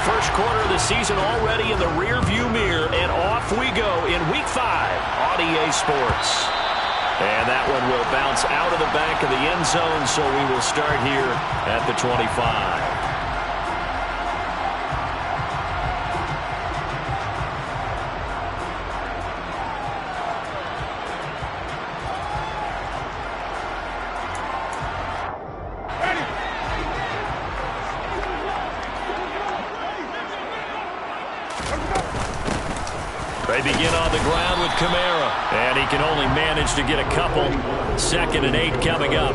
First quarter of the season already in the rearview mirror, and off we go in Week 5 on EA Sports. And that one will bounce out of the back of the end zone, so we will start here at the 25. They begin on the ground with Kamara, and he can only manage to get a couple. 2nd and 8 coming up.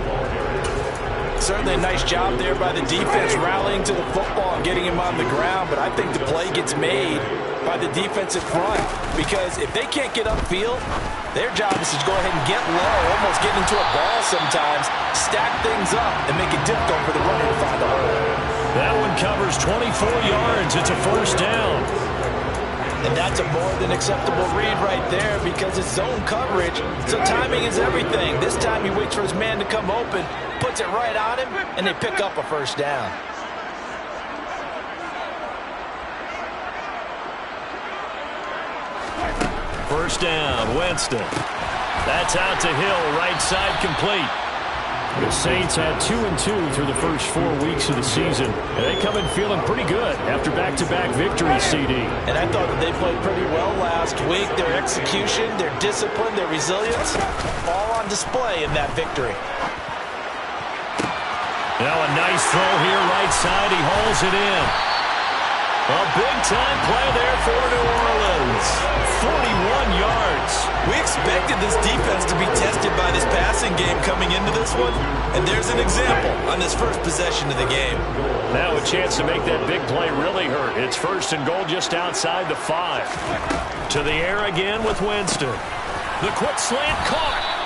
Certainly a nice job there by the defense rallying to the football and getting him on the ground, but I think the play gets made by the defensive front because if they can't get upfield, their job is to go ahead and get low, almost get into a ball sometimes, stack things up, and make it difficult for the runner to find a hole. That one covers 24 yards. It's a first down. And that's a more than acceptable read right there because it's zone coverage, so timing is everything. This time he waits for his man to come open, puts it right on him, and they pick up a first down. First down, Winston. That's out to Hill, right side complete. The Saints had 2-2 through the first 4 weeks of the season, and they come in feeling pretty good after back-to-back victories, CD. And I thought that they played pretty well last week. Their execution, their discipline, their resilience, all on display in that victory. Now a nice throw here, right side. He hauls it in. A big-time play there for New Orleans. 41 yards. We expected this defense to be tested by this passing game coming into this one, and there's an example on this first possession of the game. Now a chance to make that big play really hurt. It's 1st and goal just outside the 5. To the air again with Winston. The quick slant caught.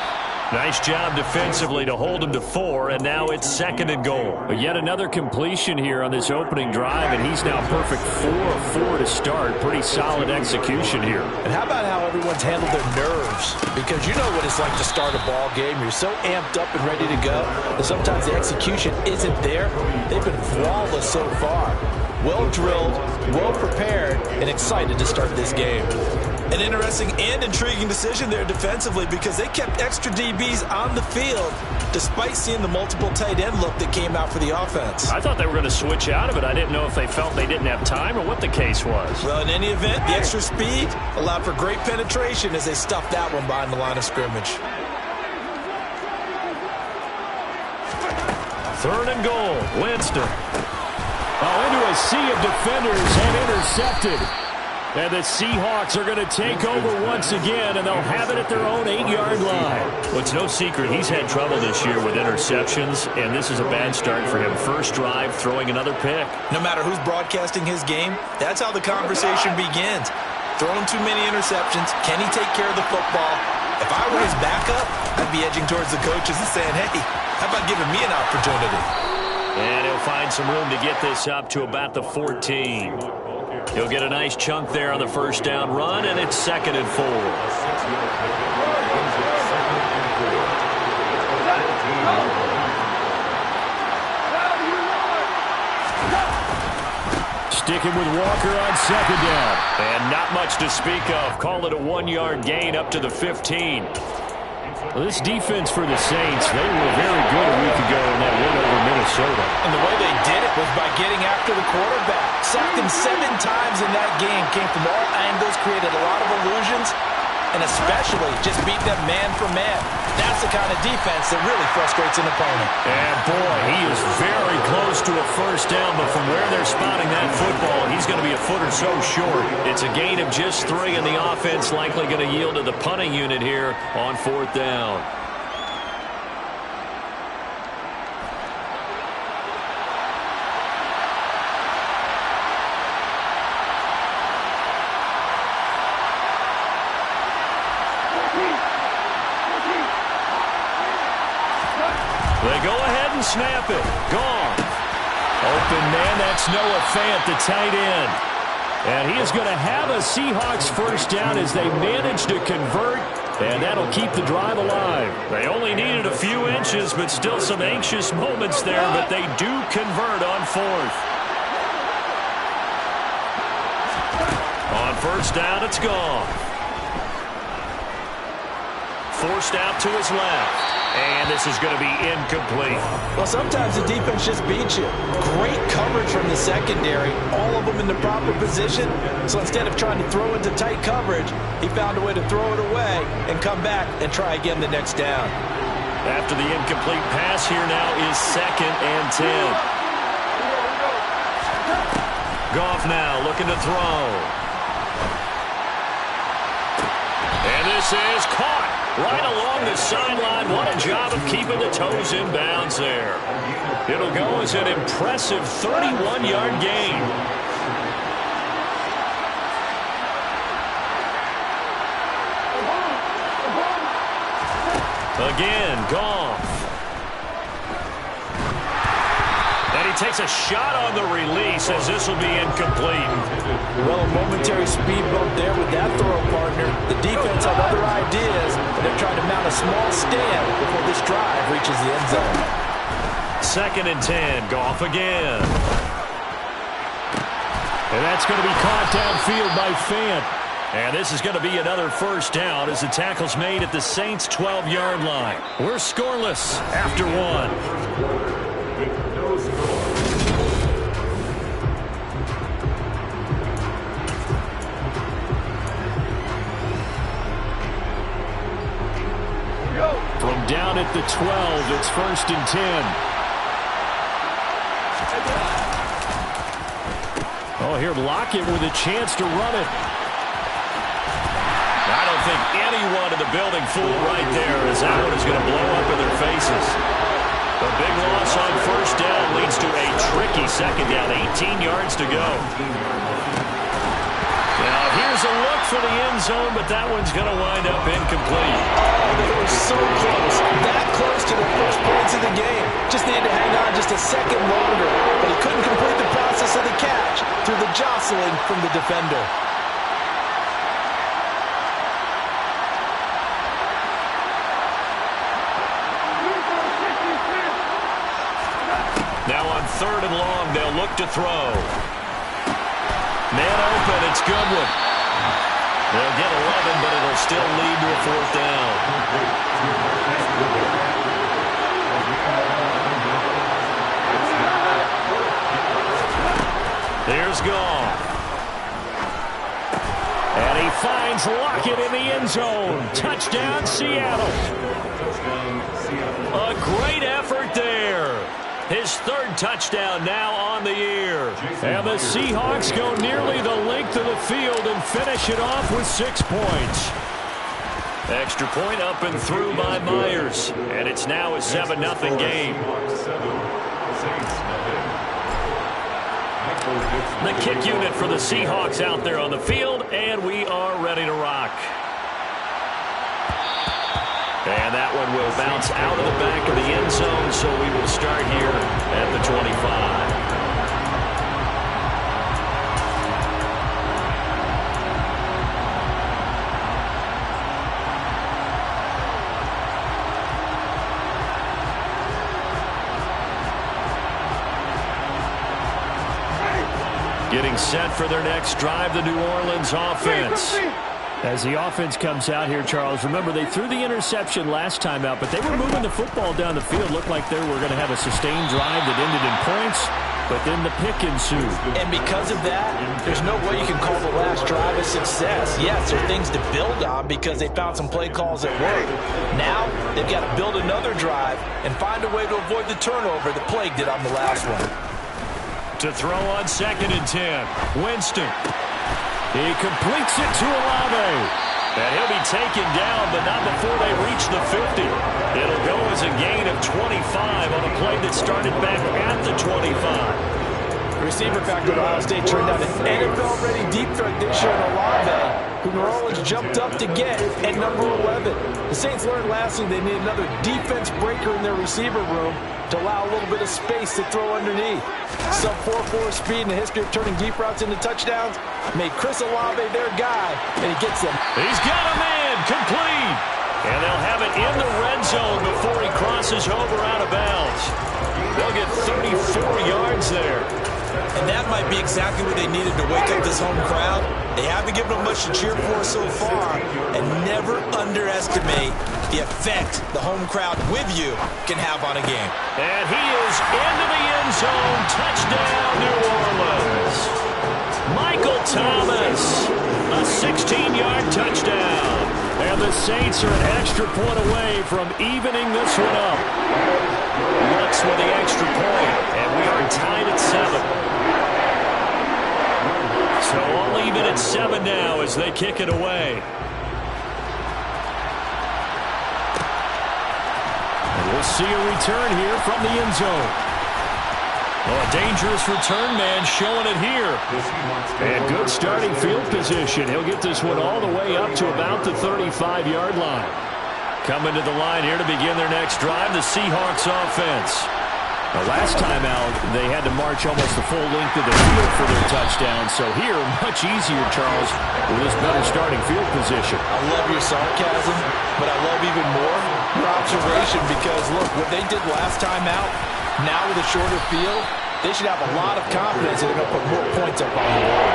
Nice job defensively to hold him to 4, and now it's 2nd and goal. But yet another completion here on this opening drive, and he's now perfect 4 of 4 to start. Pretty solid execution here. And how about how everyone's handled their nerves? Because you know what it's like to start a ball game. You're so amped up and ready to go that sometimes the execution isn't there. They've been flawless so far. Well drilled, well prepared, and excited to start this game. An interesting and intriguing decision there defensively because they kept extra DBs on the field despite seeing the multiple tight end look that came out for the offense. I thought they were going to switch out of it. I didn't know if they felt they didn't have time or what the case was. Well, in any event, the extra speed allowed for great penetration as they stuffed that one behind the line of scrimmage. 3rd and goal, Winston. Into a sea of defenders and intercepted. And the Seahawks are going to take over once again, and they'll have it at their own 8-yard line. Well, it's no secret he's had trouble this year with interceptions, and this is a bad start for him. First drive, throwing another pick. No matter who's broadcasting his game, that's how the conversation begins. Throwing too many interceptions. Can he take care of the football? If I were his backup, I'd be edging towards the coaches and saying, hey, how about giving me an opportunity? And he'll find some room to get this up to about the 14. He'll get a nice chunk there on the first down run, and it's 2nd and 4. Sticking with Walker on 2nd down. And not much to speak of. Call it a 1-yard gain up to the 15. Well, this defense for the Saints, they were very good a week ago in that win over Minnesota. And the way they did it was by getting after the quarterback. Sacked him 7 times in that game. Came from all angles, created a lot of illusions, and especially just beat them man for man. That's the kind of defense that really frustrates an opponent. And boy, he is very close to a first down, but from where they're spotting that football, he's going to be a foot or so short. It's a gain of just 3, and the offense likely going to yield to the punting unit here on 4th down. They go ahead and snap it. Gone. Open man, that's Noah Fant, the tight end. And he is going to have a Seahawks first down as they manage to convert, and that'll keep the drive alive. They only needed a few inches, but still some anxious moments there, but they do convert on 4th. first down, it's gone. Forced out to his left. And this is going to be incomplete. Well, sometimes the defense just beats you. Great coverage from the secondary. All of them in the proper position. So instead of trying to throw into tight coverage, he found a way to throw it away and come back and try again the next down. After the incomplete pass, here now is 2nd and 10. Goff now looking to throw. And this is caught. Right along the sideline. What a job of keeping the toes in bounds there. It'll go as an impressive 31-yard gain. Again, Goff. And he takes a shot on the release as this will be incomplete. Well, a momentary speed bump there with that throw partner. The defense had other ideas, and they're trying to mount a small stand before this drive reaches the end zone. 2nd and 10, Goff again. And that's going to be caught downfield by Fant. And this is going to be another first down as the tackle's made at the Saints' 12-yard line. We're scoreless after 1. From down at the 12, it's 1st and 10. Oh, here Lockett with a chance to run it. I don't think anyone in the building fooled right there, as that one is going to blow up in their faces. The big loss on first down leads to a tricky second down, 18 yards to go. Now, here's a look for the end zone, but that one's going to wind up incomplete. Oh, they were so close. That close to the first points of the game. Just needed to hang on just a second longer. But he couldn't complete the process of the catch through the jostling from the defender. Now on 3rd and long, they'll look to throw. Man open, it's Goodwin. They'll get 11, but it'll still lead to a 4th down. Here's Goff. And he finds Lockett in the end zone. Touchdown, Seattle. A great effort there. His 3rd touchdown now on the year. And the Seahawks go nearly the length of the field and finish it off with 6 points. Extra point up and through by Myers. And it's now a 7-0 game. The kick unit for the Seahawks out there on the field, and we are ready to rock. And that one will bounce out of the back of the end zone, so we will start here at the 25. Getting set for their next drive, the New Orleans offense. As the offense comes out here, Charles, remember they threw the interception last time out, but they were moving the football down the field. Looked like they were going to have a sustained drive that ended in points, but then the pick ensued. And because of that, there's no way you can call the last drive a success. Yes, there are things to build on because they found some play calls that work. Now, they've got to build another drive and find a way to avoid the turnover that plagued it on the last one. To throw on 2nd and 10, Winston. He completes it to Olave. And he'll be taken down, but not before they reach the 50. It'll go as a gain of 25 on a play that started back at the 25. The receiver back at Ohio State turned out an NFL-ready deep threat this year in Olave, who New Orleans jumped up to get at number 11. The Saints learned lastly they need another defense breaker in their receiver room to allow a little bit of space to throw underneath. Sub 4.4 speed and the history of turning deep routes into touchdowns made Chris Olave their guy, and he gets them. He's got a man, complete. And they'll have it in the red zone before he crosses over out of bounds. They'll get 34 yards there. And that might be exactly what they needed to wake up this home crowd. They haven't given them much to cheer for so far, and never underestimate the effect the home crowd with you can have on a game. And he is into the end zone. Touchdown, New Orleans. Michael Thomas, a 16-yard touchdown. And the Saints are an extra point away from evening this one up. Looks for the extra point, and we are tied at 7. So all even at 7 now as they kick it away. And we'll see a return here from the end zone. Oh, a dangerous return man showing it here. And good starting field position. He'll get this one all the way up to about the 35-yard line. Coming to the line here to begin their next drive, the Seahawks offense. The last time out, they had to march almost the full length of the field for their touchdown. So here, much easier, Charles, with this better starting field position. I love your sarcasm, but I love even more your observation because, look, what they did last time out, now with a shorter field, they should have a lot of confidence that they're going to put more points up on the board.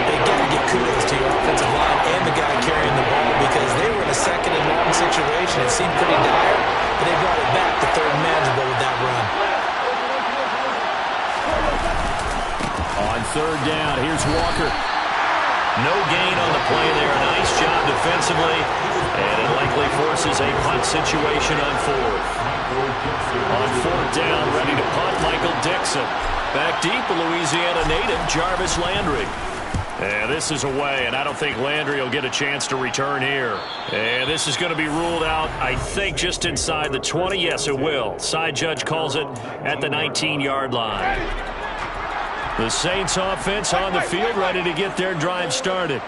They got to give kudos to your offensive line and the guy carrying the ball because they were in a second and long situation. It seemed pretty dire, but they brought it back to third and manageable with that run. On third down, here's Walker. No gain on the play there. A nice job defensively, and it likely forces a punt situation on fourth. On fourth down, ready to punt, Michael Dixon. Back deep, the Louisiana native, Jarvis Landry. And this is away, and I don't think Landry will get a chance to return here. And this is going to be ruled out, I think, just inside the 20. Yes, it will. Side judge calls it at the 19-yard line. The Saints offense on the field, ready to get their drive started.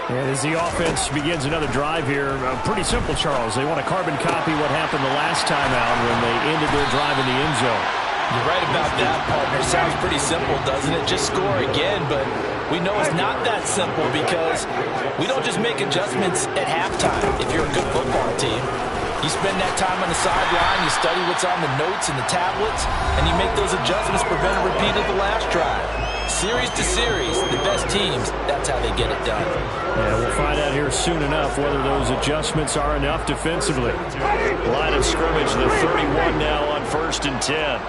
And as the offense begins another drive here, pretty simple, Charles. They want to carbon copy what happened the last time out when they ended their drive in the end zone. You're right about that, partner. Sounds pretty simple, doesn't it? Just score again, but we know it's not that simple because we don't just make adjustments at halftime if you're a good football team. You spend that time on the sideline, you study what's on the notes and the tablets, and you make those adjustments to prevent a repeat of the last drive. Series to series, the best teams, that's how they get it done. Yeah, we'll find out here soon enough whether those adjustments are enough defensively. Line of scrimmage, the 31 now on 1st and 10.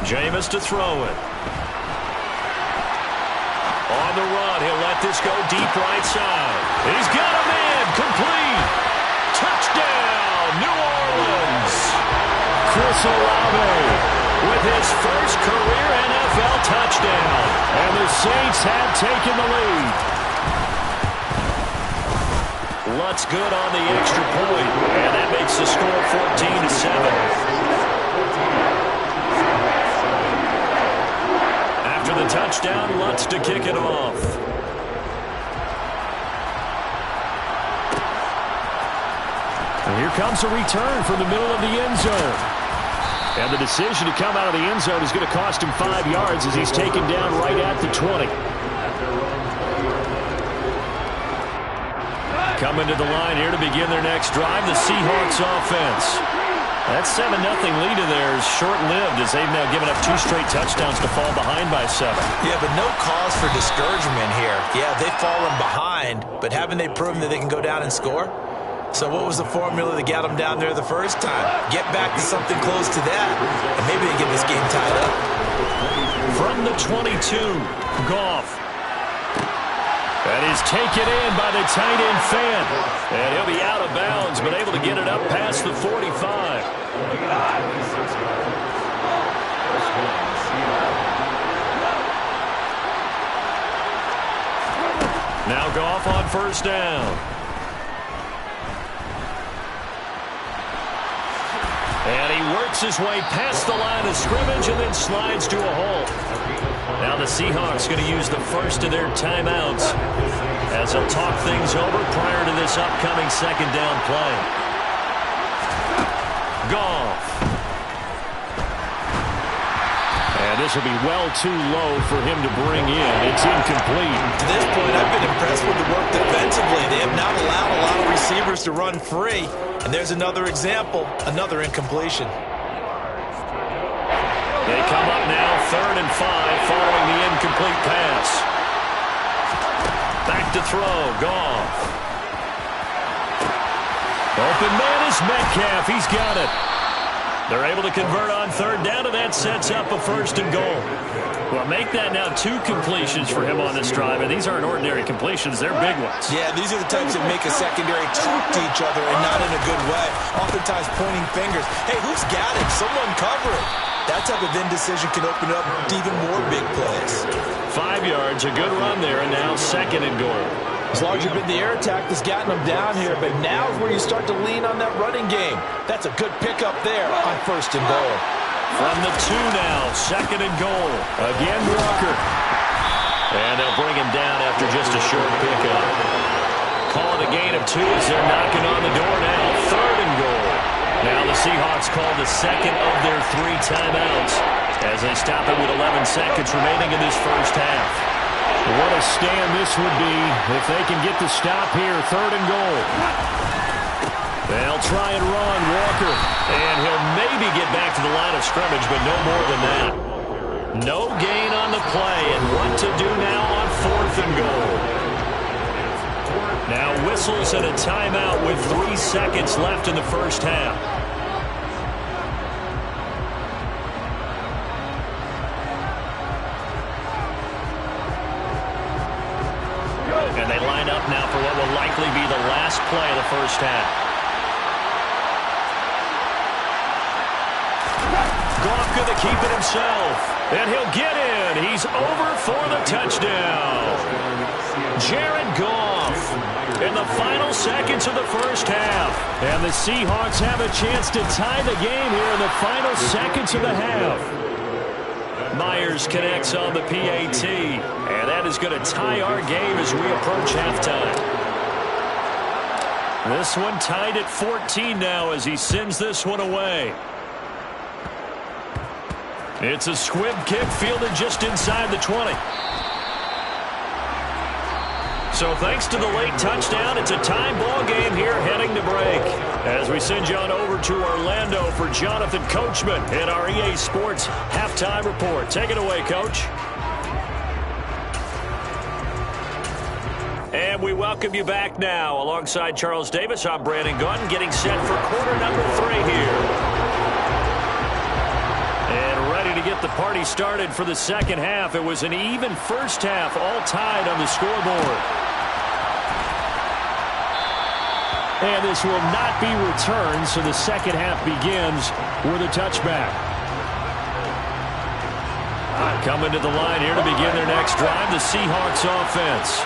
Jameis to throw it. On the run, he'll let this go deep right side. He's got a man, complete. Touchdown, New Orleans. Chris Olave with his first career NFL touchdown. And the Saints have taken the lead. Lutz good on the extra point, and that makes the score 14-7. After the touchdown, Lutz to kick it off. And here comes a return from the middle of the end zone. And the decision to come out of the end zone is going to cost him 5 yards as he's taken down right at the 20. Coming to the line here to begin their next drive, the Seahawks offense. That 7-0 lead of theirs short-lived as they've now given up 2 straight touchdowns to fall behind by 7. Yeah, but no cause for discouragement here. Yeah, they've fallen behind, but haven't they proven that they can go down and score? So what was the formula that got them down there the first time? Get back to something close to that, and maybe they get this game tied up. From the 22, Goff. That is taken in by the tight end Fan. And he'll be out of bounds, but able to get it up past the 45. Now Goff on first down. And he works his way past the line of scrimmage and then slides to a halt. Now the Seahawks going to use the first of their timeouts as they'll talk things over prior to this upcoming second down play. Goff. And this will be well too low for him to bring in. It's incomplete. To this point, I've been impressed with the work defensively. They have not allowed a lot of receivers receivers to run free. And there's another example, another incompletion. They come up now 3rd and 5 following the incomplete pass. Back to throw, Goff. Open man is Metcalf. He's got it. They're able to convert on 3rd down, and that sets up a 1st and goal. Well, make that now 2 completions for him on this drive, and these aren't ordinary completions. They're big ones. Yeah, these are the types that make a secondary talk to each other and not in a good way. Oftentimes pointing fingers. Hey, who's got it? Someone cover it. That type of indecision can open up even more big plays. 5 yards, a good run there, and now 2nd and goal. As long as you've been the air attack that's gotten them down here, but now is where you start to lean on that running game. That's a good pickup there on 1st and goal. From the 2 now, 2nd and goal. Again, Walker. And they'll bring him down after just a short pickup. Calling a gain of 2 as they're knocking on the door now. 3rd and goal. Now the Seahawks call the 2nd of their 3 timeouts as they stop it with 11 seconds remaining in this first half. What a stand this would be if they can get the stop here. 3rd and goal. They'll try and run Walker. And he'll maybe get back to the line of scrimmage, but no more than that. No gain on the play. And what to do now on 4th and goal. Now whistles and a timeout with 3 seconds left in the first half. And they line up now for what will likely be the last play of the first half. Goff going to keep it himself. And he'll get in. He's over for the touchdown. Jared Goff in the final seconds of the first half. And the Seahawks have a chance to tie the game here in the final seconds of the half. Myers connects on the PAT, and that is going to tie our game as we approach halftime. This one tied at 14 now as he sends this one away. It's a squib kick fielded just inside the 20. So thanks to the late touchdown, it's a tie ball game here heading to break. As we send you on over to Orlando for Jonathan Coachman in our EA Sports Halftime Report. Take it away, Coach. And we welcome you back now. Alongside Charles Davis, I'm Brandon Gunn, getting set for quarter number 3 here. And ready to get the party started for the second half. It was an even first half, all tied on the scoreboard. And this will not be returned, so the second half begins with a touchback. Coming to the line here to begin their next drive, the Seahawks offense.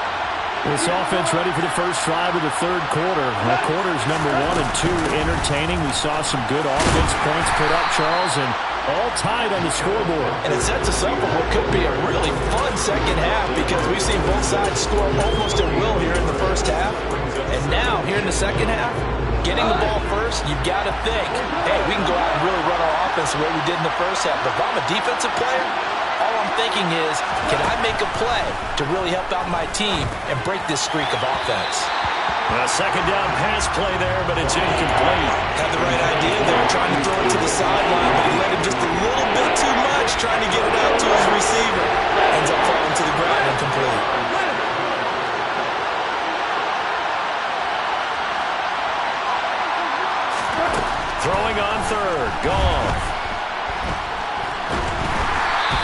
This offense ready for the first drive of the 3rd quarter. Now, quarters number 1 and 2 entertaining. We saw some good offense points put up, Charles, and all tied on the scoreboard. And it sets us up for what could be a really fun second half because we've seen both sides score almost at will here in the first half. And now, here in the second half, getting the ball first, you've got to think, hey, we can go out and really run our offense the way we did in the first half. But if I'm a defensive player, all I'm thinking is, can I make a play to really help out my team and break this streak of offense? A second down pass play there, but it's incomplete. Had the right idea there, trying to throw it to the sideline, but he let him just a little bit too much, trying to get it out to his receiver. Ends up falling to the ground incomplete. Throwing on 3rd, Goff.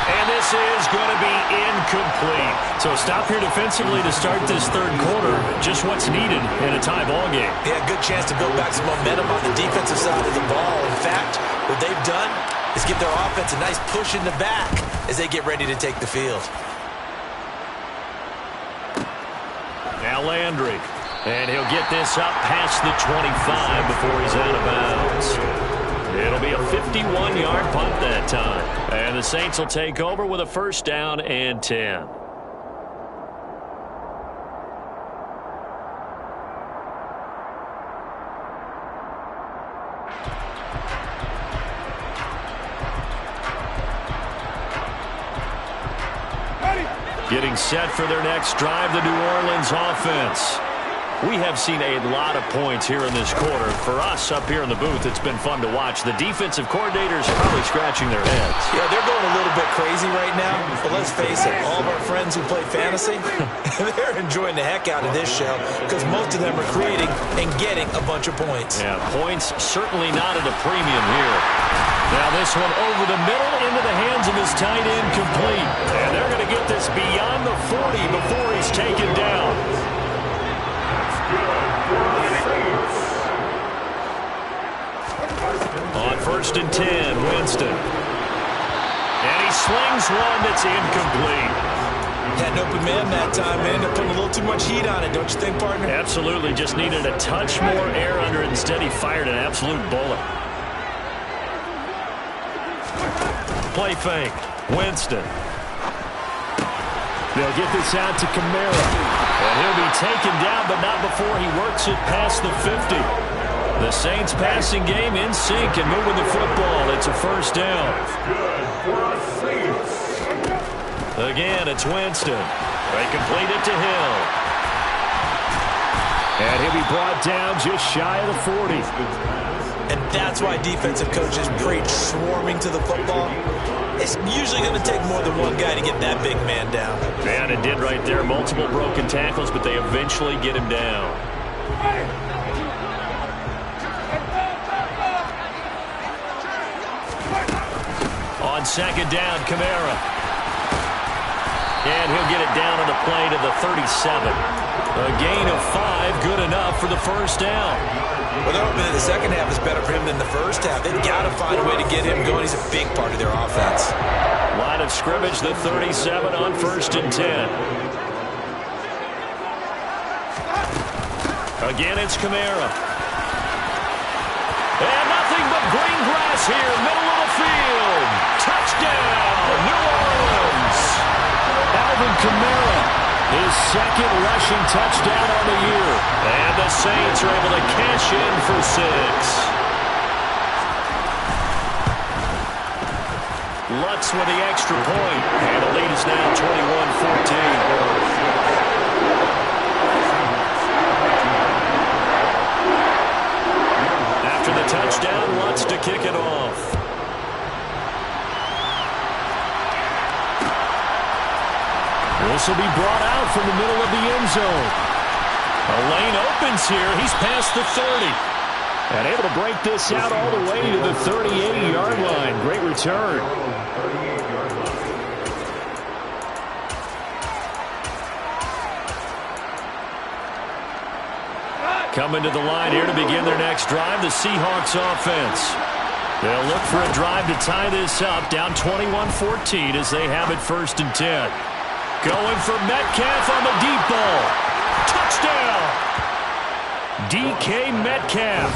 And this is going to be incomplete. So stop here defensively to start this 3rd quarter. Just what's needed in a tie ball game. Yeah, good chance to build back some momentum on the defensive side of the ball. In fact, what they've done is give their offense a nice push in the back as they get ready to take the field. Now Landry. And he'll get this up past the 25 before he's out of bounds. It'll be a 51-yard punt that time. And the Saints will take over with a first down and 10. Getting set for their next drive, the New Orleans offense. We have seen a lot of points here in this quarter. For us up here in the booth, it's been fun to watch. The defensive coordinators are probably scratching their heads. Yeah, they're going a little bit crazy right now. But let's face it, all of our friends who play fantasy, they're enjoying the heck out of this show because most of them are creating and getting a bunch of points. Yeah, points certainly not at a premium here. Now this one over the middle into the hands of his tight end, complete. And they're going to get this beyond the 40 before he's taken down. On 1st and 10, Winston. And he slings one that's incomplete. Had an open man that time, and ended up putting a little too much heat on it, don't you think, partner? Absolutely. Just needed a touch more air under it. Instead, he fired an absolute bullet. Play fake. Winston. They'll get this out to Kamara. And he'll be taken down, but not before he works it past the 50. The Saints passing game in sync and moving the football. It's a first down. Again, it's Winston. They complete it to Hill. And he'll be brought down just shy of the 40. And that's why defensive coaches preach swarming to the football. It's usually going to take more than one guy to get that big man down. Man, it did right there. Multiple broken tackles, but they eventually get him down. On 2nd down, Kamara. And he'll get it down on the play to the 37. A gain of 5, good enough for the first down. Well, they're hoping that the second half is better for him than the first half. They've got to find a way to get him going. He's a big part of their offense. Line of scrimmage, the 37 on 1st and 10. Again, it's Kamara. And nothing but green grass here, middle of the field. Touchdown, New Orleans. Alvin Kamara, his second rushing touchdown on the year. And the Saints are able to cash in for 6. Lutz with the extra point. And the lead is now 21-14. After the touchdown, Lutz to kick it off. This will be brought out from the middle of the end zone. A lane opens here. He's past the 30. And able to break this out all the way to the 38-yard line. Great return. Coming to the line here to begin their next drive, the Seahawks offense. They'll look for a drive to tie this up, down 21-14 as they have it 1st and 10. Going for Metcalf on the deep ball. Touchdown! DK Metcalf,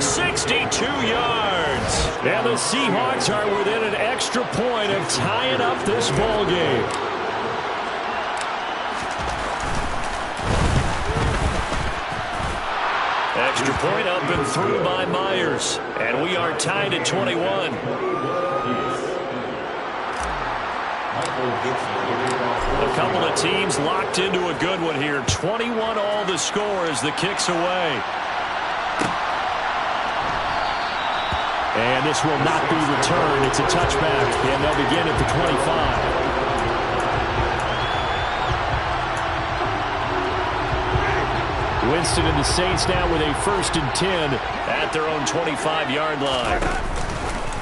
62 yards. And the Seahawks are within an extra point of tying up this ball game. Extra point up and through by Myers. And we are tied at 21. A couple of teams locked into a good one here. 21 all the score as the kick's away. And this will not be returned. It's a touchback, and they'll begin at the 25. Winston and the Saints now with a 1st and 10 at their own 25-yard line.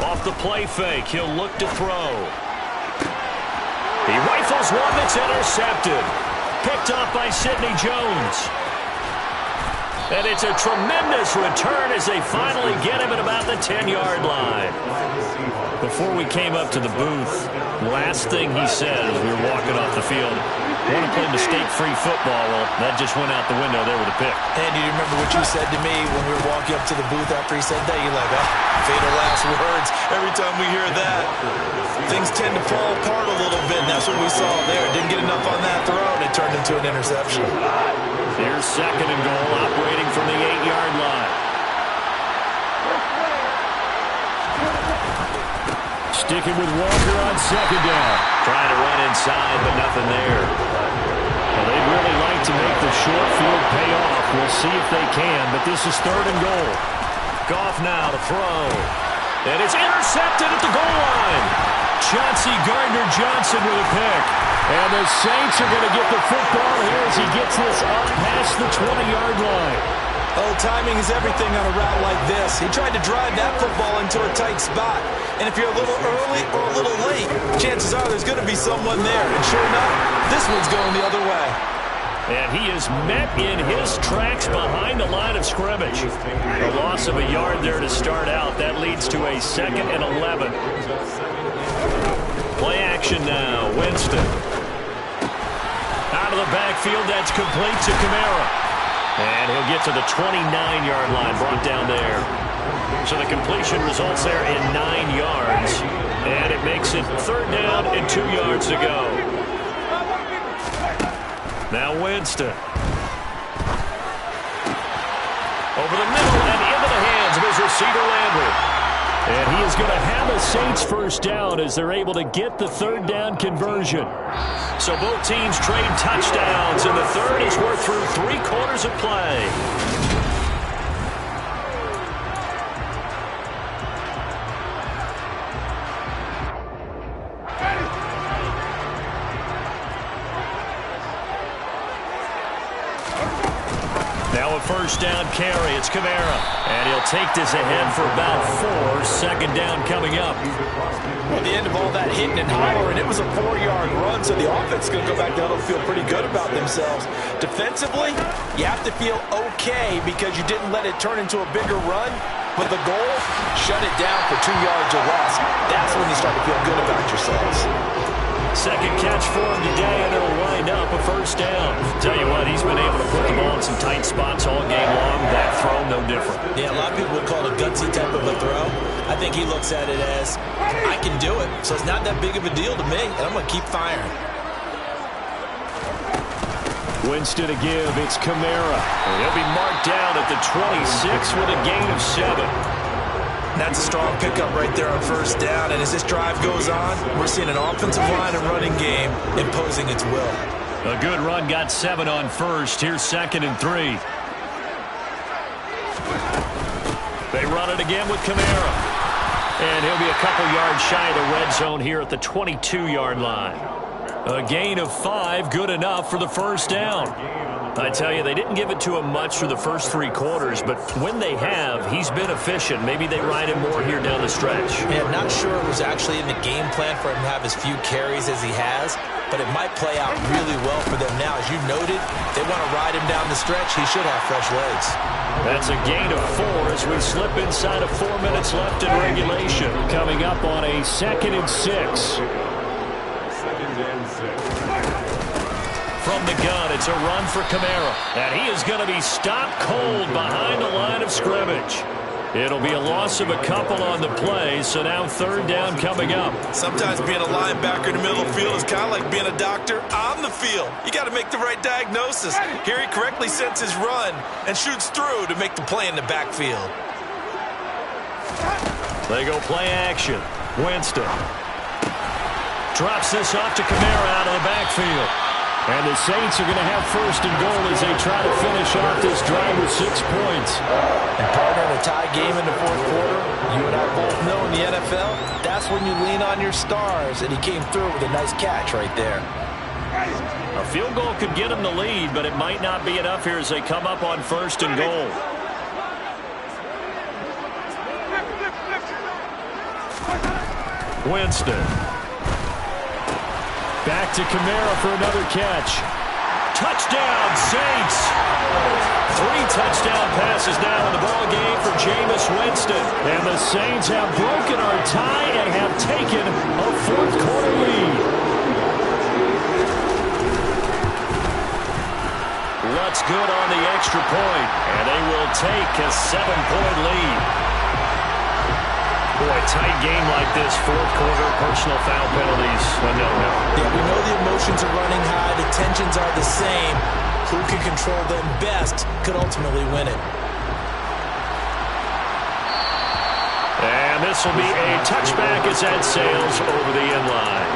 Off the play fake, he'll look to throw. He rifles one that's intercepted. Picked off by Sidney Jones. And it's a tremendous return as they finally get him at about the 10-yard line. Before we came up to the booth, last thing he said as we were walking off the field, I want to play mistake-free football. Well, that just went out the window there with a pick. Andy, do you remember what you said to me when we were walking up to the booth after he said that? You're like, oh, fatal last words. Every time we hear that, things tend to fall apart a little bit, and that's what we saw there. Didn't get enough on that throw, and it turned into an interception. Here's 2nd and goal, operating from the 8-yard line. Sticking with Walker on 2nd down. Trying to run inside, but nothing there. Well, they'd really like to make the short field pay off. We'll see if they can, but this is 3rd and goal. Goff now to throw. And it's intercepted at the goal line. Chauncey Gardner-Johnson with a pick. And the Saints are going to get the football here as he gets this up past the 20-yard line. Oh, timing is everything on a route like this. He tried to drive that football into a tight spot. And if you're a little early or a little late, chances are there's going to be someone there. And sure enough, this one's going the other way. And he is met in his tracks behind the line of scrimmage. A loss of a yard there to start out. That leads to a 2nd and 11. Play action now. Winston. Out of the backfield, that's complete to Kamara. And he'll get to the 29-yard line, brought down there. So the completion results there in 9 yards. And it makes it 3rd down and 2 yards to go. Now Winston. Over the middle and into the hands of his receiver Landry. And he is going to have a Saints first down as they're able to get the 3rd down conversion. So both teams trade touchdowns, and the 3rd as we're through 3 quarters of play. Now a first down carry. It's Kamara. And he'll take this ahead for about 4. 2nd down coming up. At the end of all that hitting and hollering, it was a 4-yard run, so the offense is going to go back down and feel pretty good about themselves. Defensively, you have to feel okay because you didn't let it turn into a bigger run. But the goal, shut it down for 2 yards or less. That's when you start to feel good about yourselves. 2nd catch for him today, and it'll wind up a first down. Tell you what, he's been able to put the ball in some tight spots all game long. That throw, no different. Yeah, a lot of people would call it a gutsy type of a throw. I think he looks at it as, I can do it, so it's not that big of a deal to me, and I'm going to keep firing. Winston to give. It's Kamara. He'll be marked down at the 26 with a gain of 7. That's a strong pickup right there on first down. And as this drive goes on, we're seeing an offensive line and running game imposing its will. A good run got 7 on first. Here's 2nd and 3. They run it again with Kamara. And he'll be a couple yards shy of the red zone here at the 22-yard line. A gain of 5, good enough for the first down. I tell you, they didn't give it to him much for the first 3 quarters, but when they have, he's been efficient. Maybe they ride him more here down the stretch. Yeah, I'm not sure it was actually in the game plan for him to have as few carries as he has, but it might play out really well for them now. As you noted, they want to ride him down the stretch. He should have fresh legs. That's a gain of 4 as we slip inside of 4 minutes left in regulation. Coming up on a 2nd and 6. From the gun, it's a run for Kamara. And he is going to be stopped cold behind the line of scrimmage. It'll be a loss of a couple on the play, so now 3rd down coming up. Sometimes being a linebacker in the middle of the field is kind of like being a doctor on the field. You got to make the right diagnosis. Here he correctly sets his run and shoots through to make the play in the backfield. They go play action. Winston drops this off to Kamara out of the backfield. And the Saints are going to have 1st and goal as they try to finish off this drive with 6 points. And partner, in a tie game in the 4th quarter, you and I both know in the NFL, that's when you lean on your stars. And he came through with a nice catch right there. A field goal could get him the lead, but it might not be enough here as they come up on 1st and goal. Winston. Back to Kamara for another catch. Touchdown, Saints! 3 touchdown passes now in the ball game for Jameis Winston. And the Saints have broken our tie and have taken a 4th quarter lead. Lutz good on the extra point, and they will take a 7-point lead. Boy, tight game like this, 4th quarter, personal foul penalties, a no-no. Yeah, we know the emotions are running high, the tensions are the same. Who can control them best could ultimately win it. And this will be a touchback as that sails over the end line.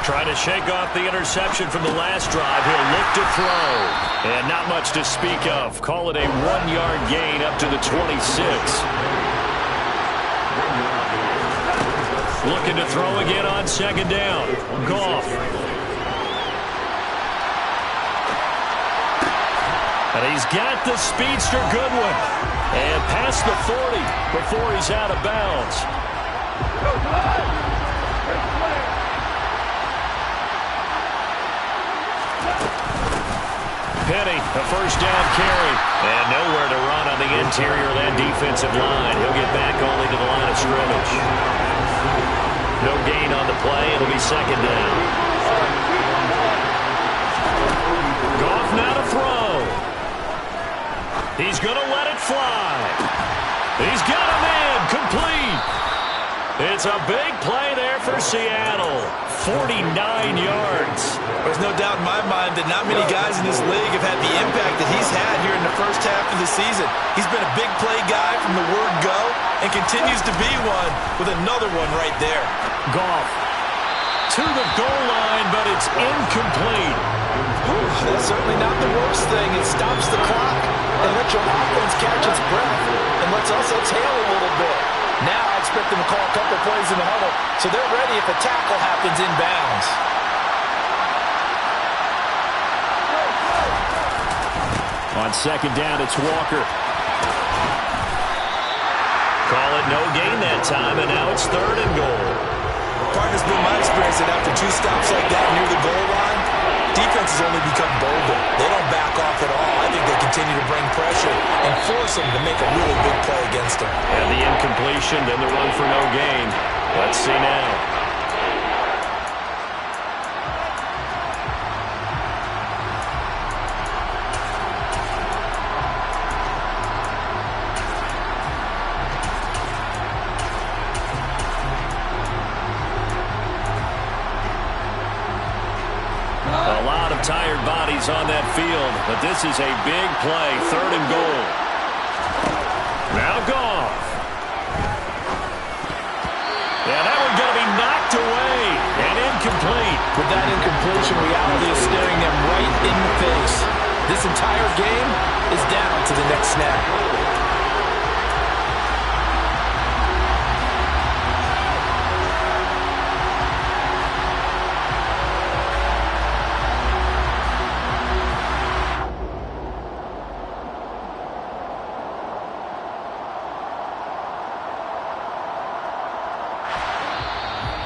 Trying to shake off the interception from the last drive. He'll look to throw. And not much to speak of. Call it a 1-yard gain up to the 26. Looking to throw again on second down. Goff. And he's got the speedster Goodwin. And past the 40 before he's out of bounds. Penny, a first down carry. And nowhere to run on the interior of that defensive line. He'll get back only to the line of scrimmage. No gain on the play. It'll be second down. Goff now to throw. He's going to let it fly. He's got a man complete. It's a big play there for Seattle. 49 yards. There's no doubt in my mind that not many guys in this league have had the impact that he's had here in the first half of the season. He's been a big play guy from the word go and continues to be one with another one right there. Goff to the goal line, but it's incomplete. That's certainly not the worst thing. It stops the clock and lets your offense catch its breath and lets us exhale a little bit. Now I expect them to call a couple plays in the huddle so they're ready if a tackle happens inbounds. On second down, it's Walker. Call it no gain that time, and now it's third and goal. Partner's been my experience that after two stops like that near the goal line, defenses only become bolder. They don't back off at all. I think they continue to bring pressure and force them to make a really big play against them. And the incompletion, then the run for no gain. Let's see now. Tired bodies on that field, but this is a big play, third and goal. Now Goff. Yeah, that one's going to be knocked away and incomplete. With that incompletion, reality is staring them right in the face. This entire game is down to the next snap.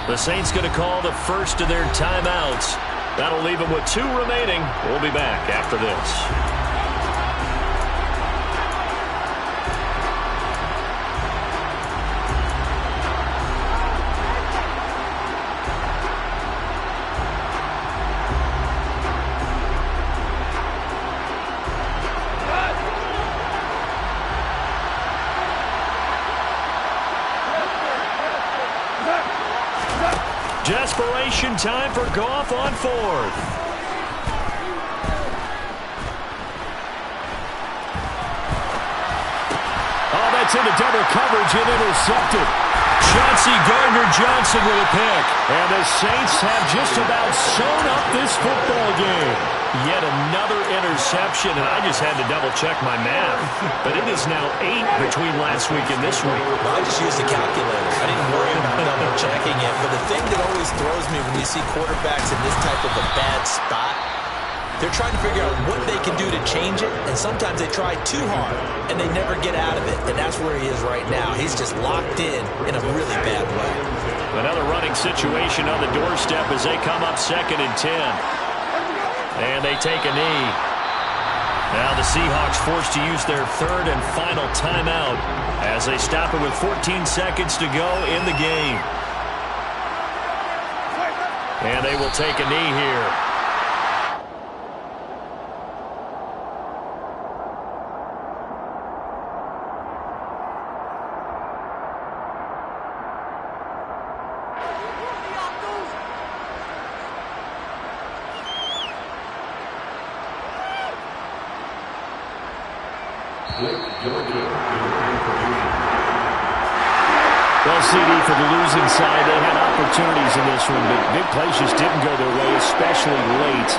The Saints going to call the first of their timeouts. That'll leave them with 2 remaining. We'll be back after this. Desperation time for Goff on fourth. Oh, that's into double coverage and intercepted. Chauncey Gardner-Johnson with a pick. And the Saints have just about sewn up this football game. Yet another interception, and I just had to double-check my math. But it is now 8 between last week and this week. Well, I just used a calculator. I didn't worry about double-checking it. But the thing that always throws me when you see quarterbacks in this type of a bad spot, they're trying to figure out what they can do to change it, and sometimes they try too hard, and they never get out of it. And that's where he is right now. He's just locked in a really bad way. Another running situation on the doorstep as they come up 2nd and 10. And they take a knee. Now the Seahawks forced to use their 3rd and final timeout as they stop it with 14 seconds to go in the game. And they will take a knee here. Well, CD, for the losing side, they had opportunities in this one, but big plays just didn't go their way, especially late,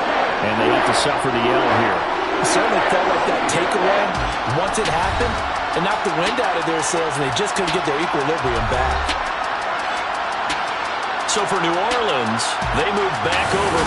and they have to suffer the L here. It certainly felt like that takeaway, once it happened, it knocked the wind out of their sails, and they just couldn't get their equilibrium back. So for New Orleans, they move back over